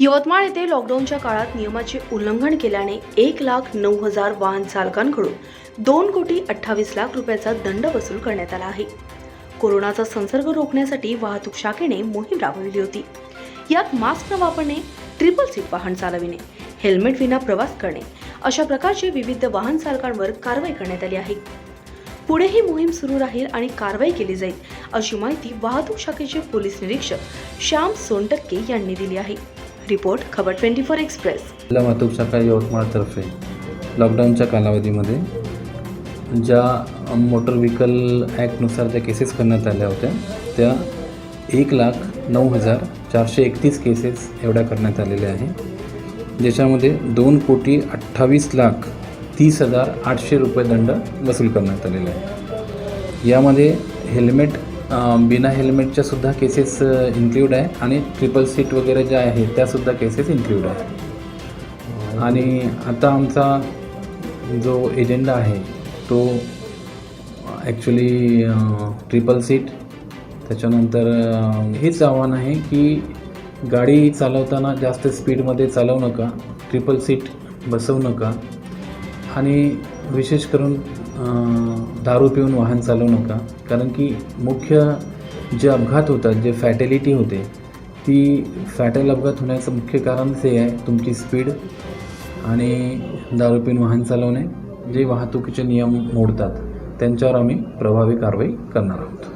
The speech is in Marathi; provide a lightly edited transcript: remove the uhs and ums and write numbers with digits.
यवतमाळ येथे लॉकडाऊनच्या काळात नियमाचे उल्लंघन केल्याने 1,09,000 वाहन चालकांकडून 2,28,00,000 रुपयाचा दंड वसूल करण्यात आला आहे। कोरोनाचा संसर्ग रोखण्यासाठी वाहतूक शाखेने मोहीम राबविली होती। यात मास्क न वापरणे, ट्रिपल सीट वाहन चालविणे, हेल्मेट विना प्रवास करणे अशा प्रकारचे विविध वाहन चालकांवर कारवाई करण्यात आली आहे। पुढे ही मोहीम सुरू राहील आणि कारवाई केली जाईल अशी माहिती वाहतूक शाखेचे पोलीस निरीक्षक श्याम सोनटक्के यांनी दिली आहे। रिपोर्ट खबर 24 एक्सप्रेस। जिल्हा वाहतूक शाखा यवतमाळतर्फे लॉकडाऊनच्या कालावधीमध्ये ज्या मोटर व्हेकल ॲक्टनुसार ज्या केसेस करण्यात आल्या होत्या त्या 1,09,431 केसेस एवढ्या करण्यात आलेल्या आहे, ज्याच्यामध्ये 2,28,30,800 रुपये दंड वसूल करण्यात आलेला आहे। यामध्ये बिना हेल्मेटच्या सुद्धा केसेस इन्क्लूड आहे आणि ट्रिपल सीट वगैरे ज्या आहेत त्यासुद्धा केसेस इन्क्लूड आहे। आणि आता आमचा जो एजेंडा आहे तो ॲक्च्युली ट्रिपल सीट, त्याच्यानंतर हेच आव्हान आहे की गाडी चालवताना जास्त स्पीडमध्ये चालवू नका, ट्रिपल सीट बसवू नका आणि विशेष करून दारू पिऊन वाहन चालवू नका, कारण की मुख्य जे अपघात होतात, जे फॅटॅलिटी होते, ती फॅटल अपघात होण्याचं मुख्य कारण ते आहे तुमची स्पीड आणि दारू पिऊन वाहन चालवणे। जे वाहतुकीचे नियम मोडतात त्यांच्यावर आम्ही प्रभावी कारवाई करणार आहोत।